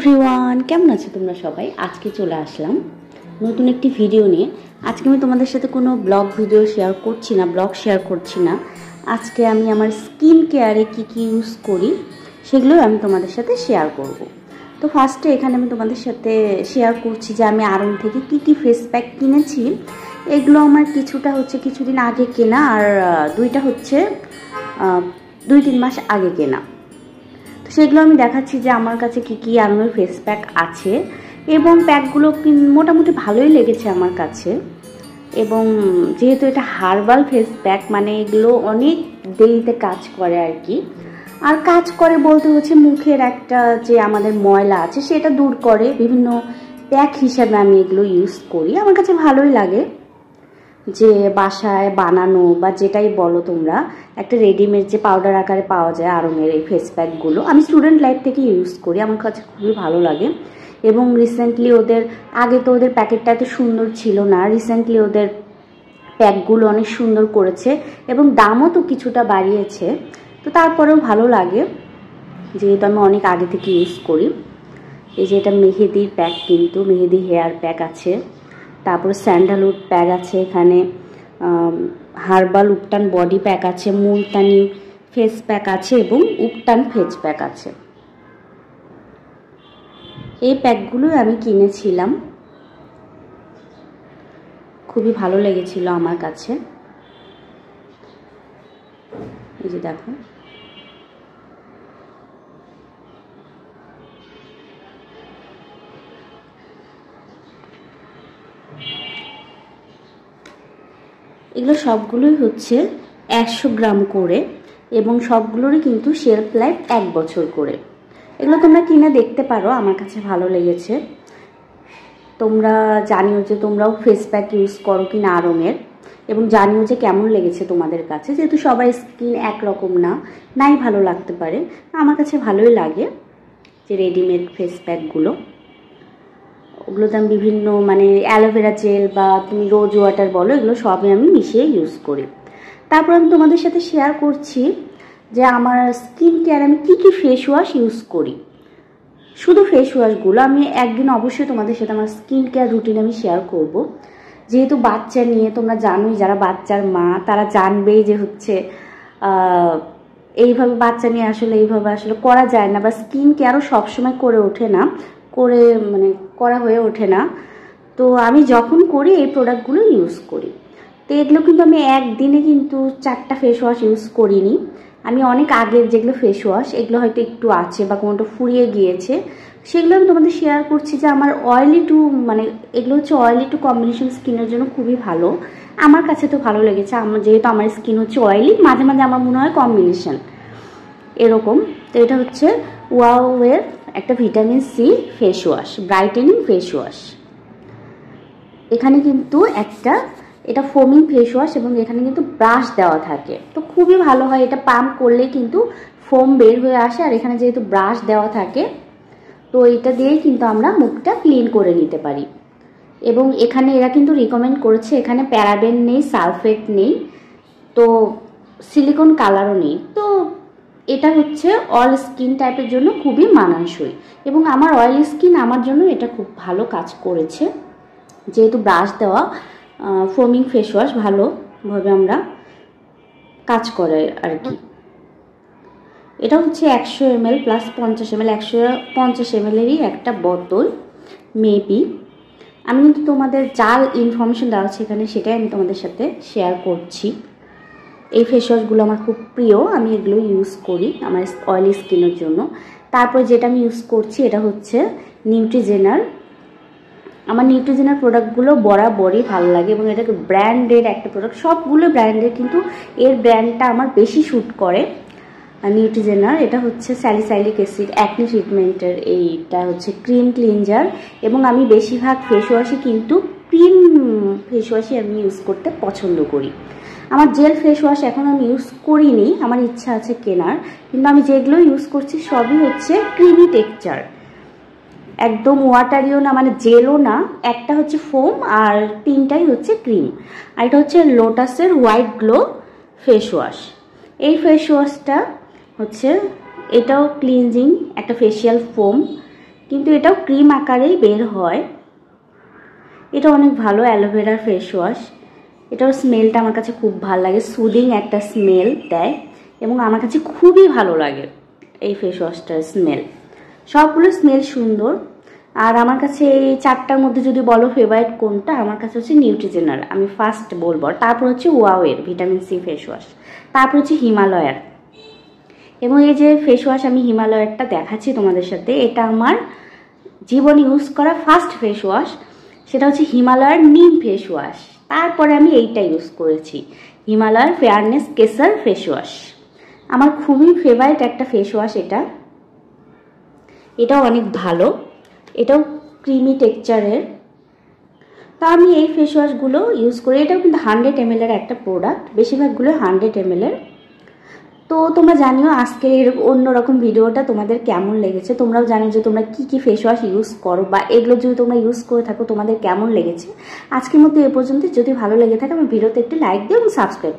Everyone, কেমন আছো তোমরা সবাই? আজকে চলে আসলাম নতুন একটি ভিডিও নিয়ে। আজকে আমি তোমাদের সাথে কোনো ব্লগ ভিডিও শেয়ার করছি না, ব্লগ শেয়ার করছি না। আজকে আমি আমার স্কিন কেয়ারে কী কী ইউজ করি সেগুলো আমি তোমাদের সাথে শেয়ার করব। তো ফার্স্টে এখানে আমি তোমাদের সাথে শেয়ার করছি যে আমি আড়ং থেকে কী কী ফেস প্যাক কিনেছি। এগুলো আমার কিছুটা হচ্ছে কিছুদিন আগে কেনা, আর দুইটা হচ্ছে 2-3 মাস আগে কেনা। সেগুলো আমি দেখাচ্ছি যে আমার কাছে কি কি আড়ংয়ের ফেস প্যাক আছে, এবং প্যাকগুলো মোটামুটি ভালোই লেগেছে আমার কাছে। এবং যেহেতু এটা হার্বাল ফেস প্যাক, মানে এগুলো অনেক দেরিতে কাজ করে আর কি। আর কাজ করে বলতে হচ্ছে মুখের একটা যে আমাদের ময়লা আছে সেটা দূর করে। বিভিন্ন প্যাক হিসাবে আমি এগুলো ইউজ করি, আমার কাছে ভালোই লাগে। যে বাসায় বানানো বা যেটাই বলো তোমরা, একটা রেডিমেড যে পাউডার আকারে পাওয়া যায় আড়ংয়ের এই ফেস প্যাকগুলো আমি স্টুডেন্ট লাইফ থেকে ইউজ করি, আমার কাছে খুবই ভালো লাগে। এবং রিসেন্টলি ওদের, আগে তো ওদের প্যাকেটটা এত সুন্দর ছিল না, রিসেন্টলি ওদের প্যাকগুলো অনেক সুন্দর করেছে এবং দামও তো কিছুটা বাড়িয়েছে। তো তারপরেও ভালো লাগে, যেহেতু আমি অনেক আগে থেকে ইউজ করি। এই যে এটা মেহেদির প্যাক, কিন্তু মেহেদি হেয়ার প্যাক আছে, তারপরে স্যান্ডালউড প্যাক আছে, এখানে হার্বাল উপটান বডি প্যাক আছে, মুলতানি ফেস প্যাক আছে এবং উপটান ফেস প্যাক আছে। এই প্যাকগুলো আমি কিনেছিলাম, খুবই ভালো লেগেছিল আমার কাছে। এই যে দেখো, এগুলো সবগুলোই হচ্ছে 100 গ্রাম করে, এবং সবগুলোরই কিন্তু শেলফ লাইফ 1 বছর করে। এগুলো তোমরা কিনে দেখতে পারো, আমার কাছে ভালো লেগেছে। তোমরা জানিও যে তোমরাও ফেস প্যাক ইউজ করো কি না আড়ংয়ের, এবং জানিও যে কেমন লেগেছে তোমাদের কাছে। যেহেতু সবার স্কিন একরকম না, নাই ভালো লাগতে পারে, আমার কাছে ভালোই লাগে যে রেডিমেড ফেস প্যাকগুলো। ওগুলোতে আমি বিভিন্ন মানে অ্যালোভেরা জেল বা তুমি রোজ ওয়াটার বলো, এগুলো সবই আমি মিশিয়ে ইউজ করি। তারপর আমি তোমাদের সাথে শেয়ার করছি যে আমার স্কিন কেয়ার আমি কী কী ফেস ওয়াশ ইউজ করি। শুধু ফেস ওয়াশগুলো আমি একদিন অবশ্যই তোমাদের সাথে আমার স্কিন কেয়ার রুটিন আমি শেয়ার করব। যেহেতু বাচ্চা নিয়ে, তোমরা জানোই যারা বাচ্চার মা তারা জানবেই যে হচ্ছে এইভাবে বাচ্চা নিয়ে আসলে এইভাবে আসলে করা যায় না, বা স্কিন কেয়ারও সবসময় করে ওঠে না, মানে করা হয়ে ওঠে না। তো আমি যখন করি এই প্রোডাক্টগুলো ইউজ করি। তো এগুলো কিন্তু আমি একদিনে কিন্তু 4টা ফেস ওয়াশ ইউজ করিনি। আমি অনেক আগের যেগুলো ফেস ওয়াশ, এগুলো হয়তো একটু আছে বা কোনোটা ফুরিয়ে গিয়েছে, সেগুলো আমি তোমাদের শেয়ার করছি। যে আমার অয়েলি টু, মানে এগুলো হচ্ছে অয়েলি টু কম্বিনেশন স্কিনের জন্য খুবই ভালো। আমার কাছে তো ভালো লেগেছে, যেহেতু আমার স্কিন হচ্ছে অয়েলি, মাঝে মাঝে আমার মনে হয় কম্বিনেশন এরকম। তো এটা হচ্ছে ওয়াওয়ের একটা vitamin C face wash, brightening face wash. এখানে কিন্তু এটা ফোমিং ফেস ওয়াশ, এবং এখানে কিন্তু ব্রাশ দেওয়া থাকে, তো খুবই ভালো হয়। এটা পাম্প করলে কিন্তু ফোম বের হয়ে আসে, আর এখানে যেহেতু ব্রাশ দেওয়া থাকে, তো এটা দিয়েই কিন্তু আমরা মুখটা ক্লিন করে নিতে পারি। এবং এখানে এরা কিন্তু রিকমেন্ড করেছে, এখানে প্যারাবেন নেই, সালফেট নেই, তো সিলিকন কালারও নেই। তো এটা হচ্ছে অল স্কিন টাইপের জন্য খুবই মানানসই, এবং আমার অয়েলি স্কিন, আমার জন্য এটা খুব ভালো কাজ করেছে। যেহেতু ব্রাশ দেওয়া ফোমিং ফেস ওয়াশ ভালোভাবে আমরা কাজ করে আর কি। এটা হচ্ছে 100 ml প্লাস 50 ml, 150 ml-এরই একটা বোতল মেবি। আমি কিন্তু তোমাদের জাল ইনফরমেশন দেওয়া আছে এখানে, সেটাই আমি তোমাদের সাথে শেয়ার করছি। এই ফেস ওয়াশগুলো আমার খুব প্রিয়, আমি এগুলো ইউজ করি আমার অয়েলি স্কিনের জন্য। তারপর যেটা আমি ইউজ করছি এটা হচ্ছে নিউট্রিজেনার। আমার নিউট্রিজেনার প্রোডাক্টগুলো বরাবরই ভালো লাগে, এবং এটা ব্র্যান্ডের একটা প্রোডাক্ট, সবগুলো ব্র্যান্ডের, কিন্তু এর ব্র্যান্ডটা আমার বেশি শ্যুট করে। নিউট্রিজেনার এটা হচ্ছে স্যালিসাইলিক অ্যাসিড অ্যাকনি ট্রিটমেন্টের, এইটা হচ্ছে ক্রিম ক্লিনজার। এবং আমি বেশিরভাগ ফেস ওয়াশই কিন্তু ক্রিম ফেস ওয়াশই আমি ইউজ করতে পছন্দ করি। আমার জেল ফেস ওয়াশ এখন আমি ইউজ করিনি, আমার ইচ্ছা আছে কেনার, কিন্তু আমি যেগুলো ইউজ করছি সবই হচ্ছে ক্রিমি টেক্সচার, একদম ওয়াটারিও না, মানে জেলও না। একটা হচ্ছে ফোম, আর 3টাই হচ্ছে ক্রিম। আর এটা হচ্ছে লোটাসের হোয়াইট গ্লো ফেস ওয়াশ। এই ফেস ওয়াশটা হচ্ছে, এটাও ক্লিনজিং একটা ফেসিয়াল ফোম, কিন্তু এটাও ক্রিম আকারেই বের হয়। এটা অনেক ভালো অ্যালোভেরার ফেস ওয়াশ। এটার স্মেলটা আমার কাছে খুব ভালো লাগে, সুদিং একটা স্মেল দেয় এবং আমার কাছে খুবই ভালো লাগে এই ফেস ওয়াশটার স্মেল। সবগুলো স্মেল সুন্দর। আর আমার কাছে এই 4টার মধ্যে যদি বলো ফেভারিট কোনটা, আমার কাছে হচ্ছে নিউট্রিজেনার আমি ফার্স্ট বলবো, তারপর হচ্ছে ওয়াওয়ের ভিটামিন সি ফেস ওয়াশ, তারপর হচ্ছে হিমালয়ার। এবং এই যে ফেস ওয়াশ আমি হিমালয়ারটা দেখাচ্ছি তোমাদের সাথে, এটা আমার জীবনে ইউজ করা ফার্স্ট ফেস ওয়াশ। সেটা হচ্ছে হিমালয়ার নিম ফেস ওয়াশ। তারপরে আমি এইটা ইউজ করেছি, হিমালয়ার ফেয়ারনেস কেসার ফেস ওয়াশ। আমার খুবই ফেভারিট একটা ফেস ওয়াশ এটা। এটাও অনেক ভালো, এটাও ক্রিমি টেক্সচারের। তো আমি এই ফেস ওয়াশগুলো ইউজ করি। এটাও কিন্তু 100 ml এর একটা প্রোডাক্ট, বেশিরভাগগুলো 100 ml এর। তো তোমরা জানিও আজকের অন্যরকম ভিডিওটা তোমাদের কেমন লেগেছে। তোমরাও জানো যে তোমরা কি কি ফেস ওয়াশ ইউজ করো, বা এগুলো যদি তোমরা ইউজ করে থাকো তোমাদের কেমন লেগেছে। আজকের মতো এ পর্যন্ত। যদি ভালো লেগে থাকে আমার ভিডিওতে একটি লাইক দিও এবং সাবস্ক্রাইব।